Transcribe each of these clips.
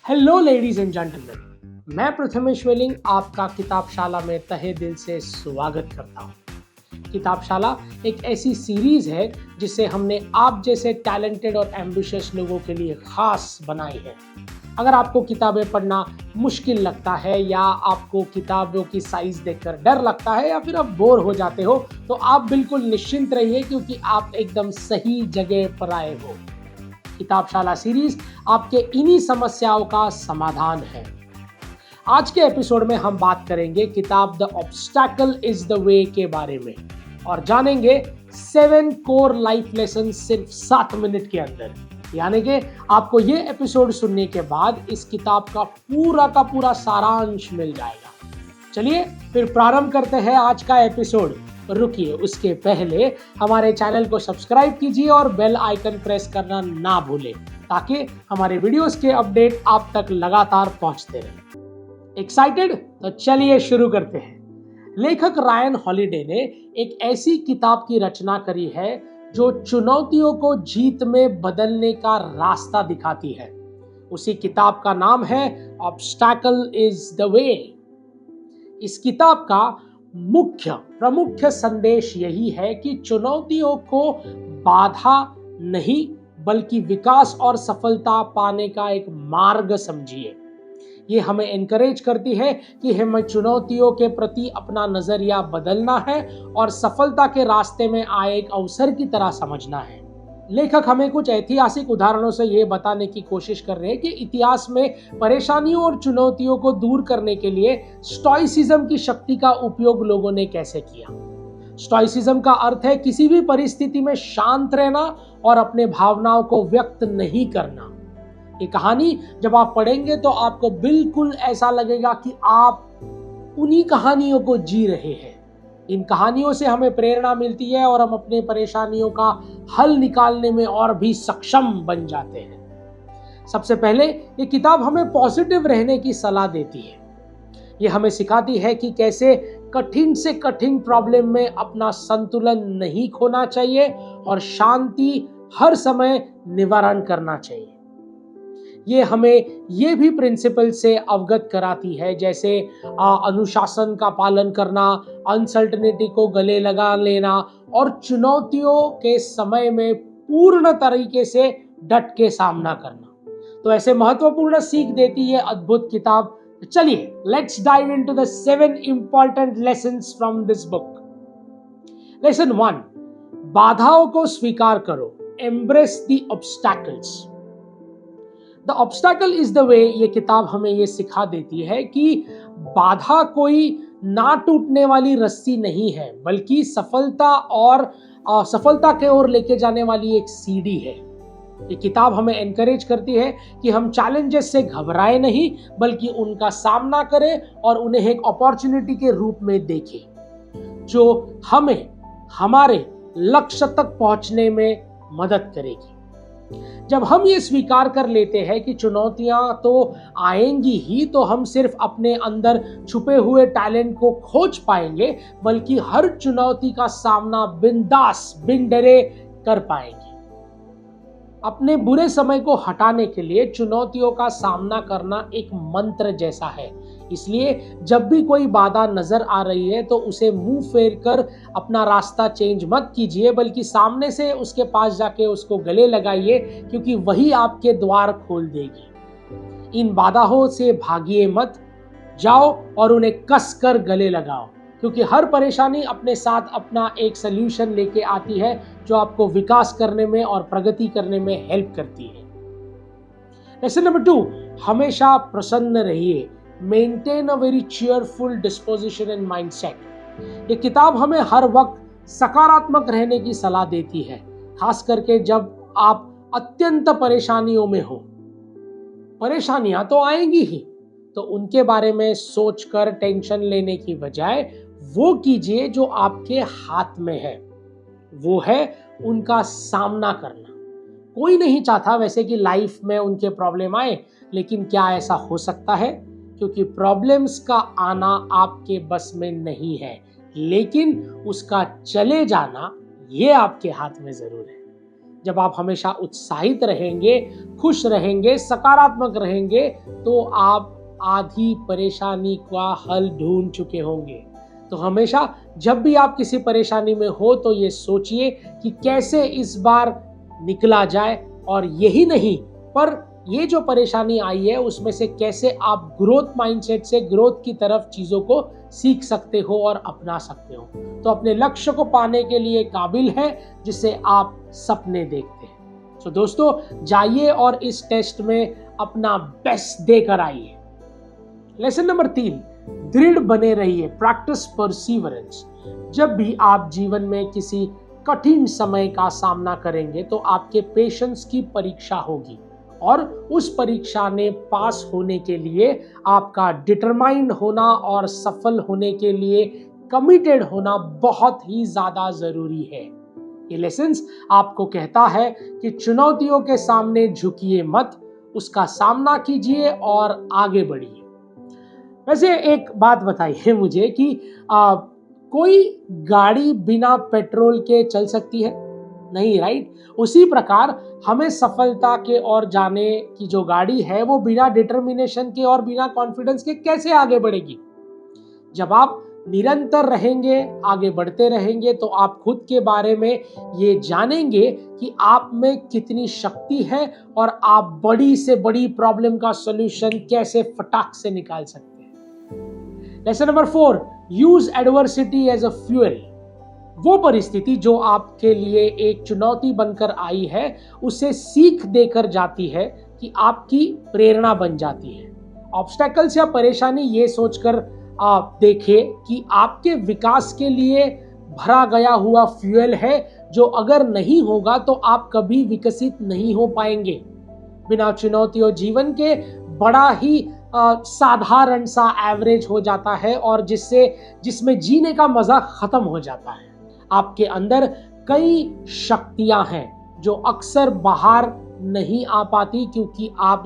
Hello ladies and gentleman, मैं प्रथमेश वेलिंग आपका किताबशाला में तहे दिल से स्वागत करता हूँ। किताबशाला एक ऐसी सीरीज है जिसे हमने आप जैसे टैलेंटेड और एम्बिशियस लोगों के लिए खास बनाई है। अगर आपको किताबें पढ़ना मुश्किल लगता है या आपको किताबों की साइज देखकर डर लगता है या फिर आप बोर हो जाते हो तो आप बिल्कुल निश्चिंत रहिए, क्योंकि आप एकदम सही जगह पर आए हो। किताबशाला सीरीज आपके इन्हीं समस्याओं का समाधान है। आज के एपिसोड में हम बात करेंगे किताब the obstacle is the way के बारे में और जानेंगे 7 कोर लाइफ लेसन सिर्फ 7 मिनट के अंदर। यानी कि आपको ये एपिसोड सुनने के बाद इस किताब का पूरा सारांश मिल जाएगा। चलिए फिर प्रारंभ करते हैं आज का एपिसोड। रुकिए, उसके पहले हमारे चैनल को सब्सक्राइब कीजिए और बेल आइकन प्रेस करना ना भूलें ताकि हमारे वीडियोस के अपडेट आप तक लगातार पहुंचते रहें। एक्साइटेड? तो चलिए शुरू करते हैं। लेखक रायन हॉलिडे ने एक ऐसी किताब की रचना करी है जो चुनौतियों को जीत में बदलने का रास्ता दिखाती है। उसी किताब का नाम है ऑब्स्टैकल इज द वे। इस किताब का प्रमुख संदेश यही है कि चुनौतियों को बाधा नहीं बल्कि विकास और सफलता पाने का एक मार्ग समझिए। ये हमें एनकरेज करती है कि हमें चुनौतियों के प्रति अपना नजरिया बदलना है और सफलता के रास्ते में आए एक अवसर की तरह समझना है। लेखक हमें कुछ ऐतिहासिक उदाहरणों से ये बताने की कोशिश कर रहे हैं कि इतिहास में परेशानियों और चुनौतियों को दूर करने के लिए स्टोइसिज्म की शक्ति का उपयोग लोगों ने कैसे किया। स्टोइसिज्म का अर्थ है किसी भी परिस्थिति में शांत रहना और अपने भावनाओं को व्यक्त नहीं करना। ये कहानी जब आप पढ़ेंगे तो आपको बिल्कुल ऐसा लगेगा कि आप उन्हीं कहानियों को जी रहे हैं। इन कहानियों से हमें प्रेरणा मिलती है और हम अपने परेशानियों का हल निकालने में और भी सक्षम बन जाते हैं। सबसे पहले ये किताब हमें पॉजिटिव रहने की सलाह देती है। ये हमें सिखाती है कि कैसे कठिन से कठिन प्रॉब्लम में अपना संतुलन नहीं खोना चाहिए और शांति हर समय निवारण करना चाहिए। ये हमें ये भी प्रिंसिपल से अवगत कराती है, जैसे अनुशासन का पालन करना, अनसर्टेनिटी को गले लगा लेना और चुनौतियों के समय में पूर्ण तरीके से डट के सामना करना। तो ऐसे महत्वपूर्ण सीख देती है अद्भुत किताब। चलिए let's dive into the 7 important lessons from this book. Lesson 1, बाधाओं को स्वीकार करो। Embrace the obstacles. The obstacle is the way ये किताब हमें ये सिखा देती है कि बाधा कोई ना टूटने वाली रस्सी नहीं है, बल्कि सफलता के ओर लेके जाने वाली एक सीढ़ी है। ये किताब हमें एनकरेज करती है कि हम चैलेंजेस से घबराए नहीं बल्कि उनका सामना करें और उन्हें एक अपॉर्चुनिटी के रूप में देखें जो हमें हमारे लक्ष्य तक पहुंचने में मदद करेगी। जब हम ये स्वीकार कर लेते हैं कि चुनौतियां तो आएंगी ही, तो हम सिर्फ अपने अंदर छुपे हुए टैलेंट को खोज पाएंगे, बल्कि हर चुनौती का सामना बिन डरे कर पाएंगे। अपने बुरे समय को हटाने के लिए चुनौतियों का सामना करना एक मंत्र जैसा है। इसलिए जब भी कोई बाधा नजर आ रही है तो उसे मुंह फेर कर अपना रास्ता चेंज मत कीजिए, बल्कि सामने से उसके पास जाके उसको गले लगाइए, क्योंकि वही आपके द्वार खोल देगी। इन बाधाओं से भागिए मत, जाओ और उन्हें कस कर गले लगाओ, क्योंकि हर परेशानी अपने साथ अपना एक सल्यूशन लेके आती है जो आपको विकास करने में और प्रगति करने में हेल्प करती है। लेसन नंबर 2, हमेशा प्रसन्न रहिए। Maintain a very cheerful disposition and mindset. ये किताब हमें हर वक्त सकारात्मक रहने की सलाह देती है, खास करके जब आप अत्यंत परेशानियों में हो। परेशानियां तो आएंगी ही, तो उनके बारे में सोचकर टेंशन लेने की बजाय वो कीजिए जो आपके हाथ में है, वो है उनका सामना करना। कोई नहीं चाहता वैसे कि लाइफ में उनके प्रॉब्लम आए, लेकिन क्या ऐसा हो सकता है? क्योंकि प्रॉब्लम्स का आना आपके बस में नहीं है, लेकिन उसका चले जाना ये आपके हाथ में जरूर है। जब आप हमेशा उत्साहित रहेंगे, खुश रहेंगे, सकारात्मक रहेंगे, तो आप आधी परेशानी का हल ढूंढ चुके होंगे। तो हमेशा जब भी आप किसी परेशानी में हो तो ये सोचिए कि कैसे इस बार निकला जाए, और यही नहीं पर ये जो परेशानी आई है उसमें से कैसे आप ग्रोथ माइंडसेट से ग्रोथ की तरफ चीज़ों को सीख सकते हो और अपना सकते हो। तो अपने लक्ष्य को पाने के लिए काबिल है जिससे आप सपने देखते हैं। तो दोस्तों, जाइए और इस टेस्ट में अपना बेस्ट देकर आइए। लेसन नंबर 3, दृढ़ बने रहिए, प्रैक्टिस परसीवरेंस। जब भी आप जीवन में किसी कठिन समय का सामना करेंगे तो आपके पेशेंस की परीक्षा होगी, और उस परीक्षा ने पास होने के लिए आपका डिटरमाइंड होना और सफल होने के लिए कमिटेड होना बहुत ही ज्यादा जरूरी है। ये लेसन्स आपको कहता है कि चुनौतियों के सामने झुकिए मत, उसका सामना कीजिए और आगे बढ़िए। वैसे एक बात बताइए मुझे कि कोई गाड़ी बिना पेट्रोल के चल सकती है? नहीं, राइट? उसी प्रकार हमें सफलता के ओर जाने की जो गाड़ी है वो बिना डिटर्मिनेशन के और बिना कॉन्फिडेंस के कैसे आगे बढ़ेगी? जब आप निरंतर रहेंगे, आगे बढ़ते रहेंगे, तो आप खुद के बारे में ये जानेंगे कि आप में कितनी शक्ति है और आप बड़ी से बड़ी प्रॉब्लम का सॉल्यूशन कैसे फटाक से निकाल सकते हैं। Lesson number 4, use adversity as a fuel. वो परिस्थिति जो आपके लिए एक चुनौती बनकर आई है उसे सीख देकर जाती है कि आपकी प्रेरणा बन जाती है। ऑब्स्टेकल्स या परेशानी ये सोचकर आप देखें कि आपके विकास के लिए भरा गया हुआ फ्यूल है, जो अगर नहीं होगा तो आप कभी विकसित नहीं हो पाएंगे। बिना चुनौतियों जीवन के बड़ा ही साधारण सा एवरेज हो जाता है, और जिसमें जीने का मजा खत्म हो जाता है। आपके अंदर कई शक्तियां हैं जो अक्सर बाहर नहीं आ पाती, क्योंकि आप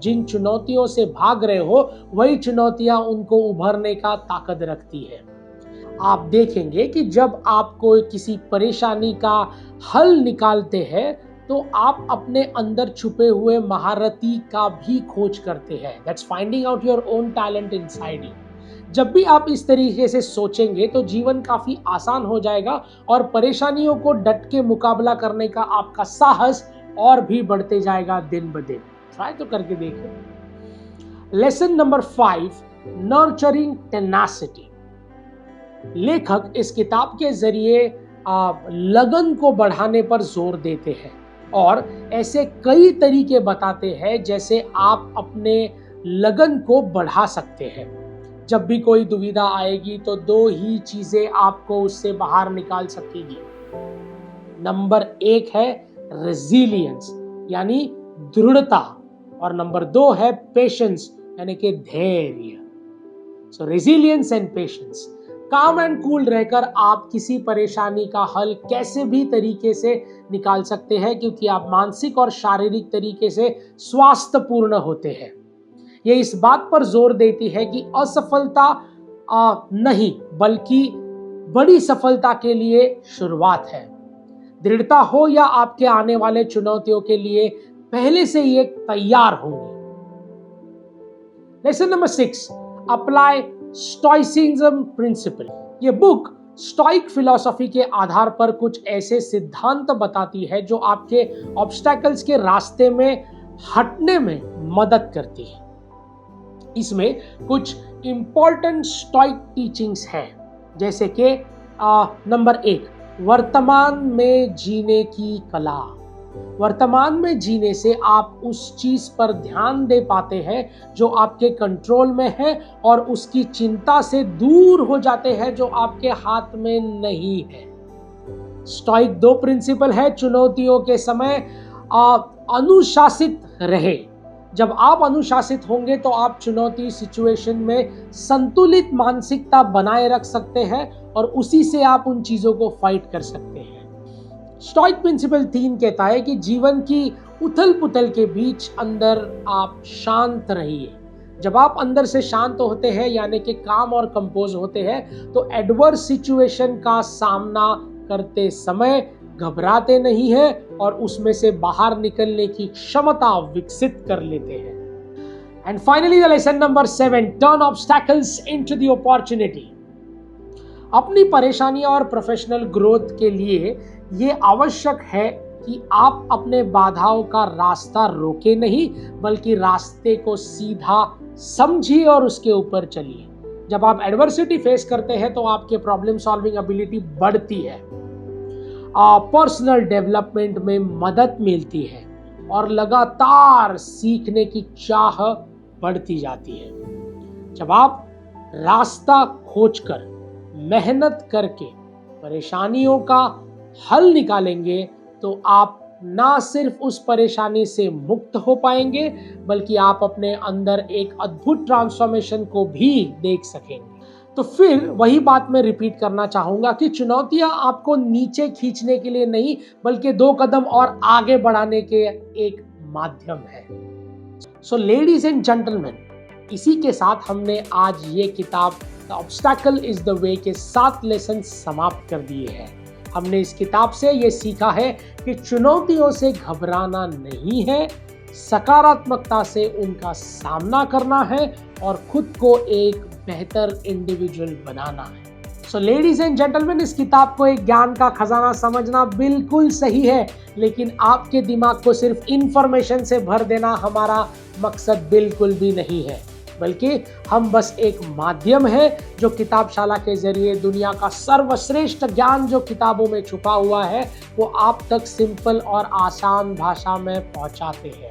जिन चुनौतियों से भाग रहे हो वही चुनौतियां उनको उभरने का ताकत रखती है। आप देखेंगे कि जब आप कोई किसी परेशानी का हल निकालते हैं तो आप अपने अंदर छुपे हुए महारथी का भी खोज करते हैं। That's finding out your own talent inside you. जब भी आप इस तरीके से सोचेंगे तो जीवन काफी आसान हो जाएगा और परेशानियों को डट के मुकाबला करने का आपका साहस और भी बढ़ते जाएगा दिन ब दिन। ट्राई तो करके देखो। Lesson number 5, nurturing tenacity. लेखक इस किताब के जरिए लगन को बढ़ाने पर जोर देते हैं और ऐसे कई तरीके बताते हैं जैसे आप अपने लगन को बढ़ा सकते हैं। जब भी कोई दुविधा आएगी तो 2 ही चीजें आपको उससे बाहर निकाल सकेगी। नंबर 1 है रेजिलियंस यानी दृढ़ता, और नंबर 2 है पेशेंस यानी कि धैर्य। सो रेजिलियंस एंड पेशेंस। काम एंड कूल रहकर आप किसी परेशानी का हल कैसे भी तरीके से निकाल सकते हैं, क्योंकि आप मानसिक और शारीरिक तरीके से स्वास्थ्यपूर्ण होते हैं। ये इस बात पर जोर देती है कि असफलता नहीं बल्कि बड़ी सफलता के लिए शुरुआत है। दृढ़ता हो या आपके आने वाले चुनौतियों के लिए पहले से ही एक तैयार होंगे। Lesson number 6, apply stoicism principle. ये बुक स्टोइक फिलॉसफी के आधार पर कुछ ऐसे सिद्धांत बताती है जो आपके ऑब्स्टेकल्स के रास्ते में हटने में मदद करती है। इसमें कुछ इंपॉर्टेंट स्टोइक टीचिंग्स हैं, जैसे कि नंबर 1, वर्तमान में जीने की कला। वर्तमान में जीने से आप उस चीज पर ध्यान दे पाते हैं जो आपके कंट्रोल में है और उसकी चिंता से दूर हो जाते हैं जो आपके हाथ में नहीं है। स्टोइक 2 प्रिंसिपल है, चुनौतियों के समय अनुशासित रहे। जब आप अनुशासित होंगे तो आप चुनौती सिचुएशन में संतुलित मानसिकता बनाए रख सकते हैं और उसी से आप उन चीजों को फाइट कर सकते हैं। स्टोइक प्रिंसिपल 3 कहता है कि जीवन की उथल पुथल के बीच अंदर आप शांत रहिए। जब आप अंदर से शांत होते हैं यानी कि काम और कंपोज होते हैं तो एडवर्स सिचुएशन का सामना करते समय घबराते नहीं हैं और उसमें से बाहर निकलने की क्षमता विकसित कर लेते हैं। And finally the lesson number 7, turn obstacles into the opportunity. अपनी परेशानियां और प्रोफेशनल ग्रोथ के लिए ये आवश्यक है कि आप अपने बाधाओं का रास्ता रोके नहीं, बल्कि रास्ते को सीधा समझिए और उसके ऊपर चलिए। जब आप एडवर्सिटी फेस करते हैं तो आपके प्रॉब्लम सॉल्विंग एबिलिटी बढ़ती है, पर्सनल डेवलपमेंट में मदद मिलती है और लगातार सीखने की चाह बढ़ती जाती है। जब आप रास्ता खोजकर मेहनत करके परेशानियों का हल निकालेंगे तो आप ना सिर्फ उस परेशानी से मुक्त हो पाएंगे, बल्कि आप अपने अंदर एक अद्भुत ट्रांसफॉर्मेशन को भी देख सकेंगे। तो फिर वही बात मैं रिपीट करना चाहूंगा कि चुनौतियां आपको नीचे खींचने के लिए नहीं, बल्कि 2 कदम और आगे बढ़ाने के एक माध्यम है। सो लेडीज एंड जेंटलमैन, इसी के साथ हमने आज ये किताब the obstacle is the way के 7 लेसन समाप्त कर दिए हैं। हमने इस किताब से ये सीखा है कि चुनौतियों से घबराना नहीं है, सकारात्मकता से उनका सामना करना है और खुद को एक बेहतर इंडिविजुअल बनाना है। सो लेडीज एंड जेंटलमैन, इस किताब को एक ज्ञान का खजाना समझना बिल्कुल सही है, लेकिन आपके दिमाग को सिर्फ इंफॉर्मेशन से भर देना हमारा मकसद बिल्कुल भी नहीं है, बल्कि हम बस एक माध्यम है जो किताबशाला के जरिए दुनिया का सर्वश्रेष्ठ ज्ञान जो किताबों में छुपा हुआ है वो आप तक सिंपल और आसान भाषा में पहुंचाते हैं।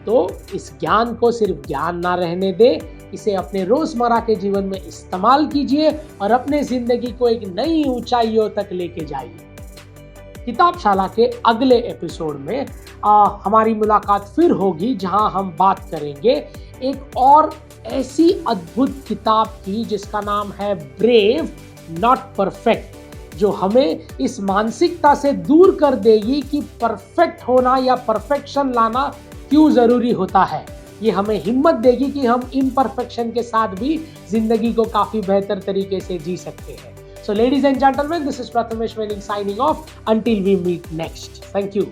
तो इस ज्ञान को सिर्फ ज्ञान ना रहने दे, इसे अपने रोजमर्रा के जीवन में इस्तेमाल कीजिए और अपने जिंदगी को एक नई ऊंचाइयों तक लेके जाइए। किताबशाला के अगले एपिसोड में हमारी मुलाकात फिर होगी, जहां हम बात करेंगे एक और ऐसी अद्भुत किताब की जिसका नाम है ब्रेव नॉट परफेक्ट, जो हमें इस मानसिकता से दूर कर देगी कि परफेक्ट होना या परफेक्शन लाना क्यों जरूरी होता है। ये हमें हिम्मत देगी कि हम इम्परफेक्शन के साथ भी जिंदगी को काफी बेहतर तरीके से जी सकते हैं। So ladies and gentlemen, this is Prathamesh Veling signing off until we meet next. Thank you.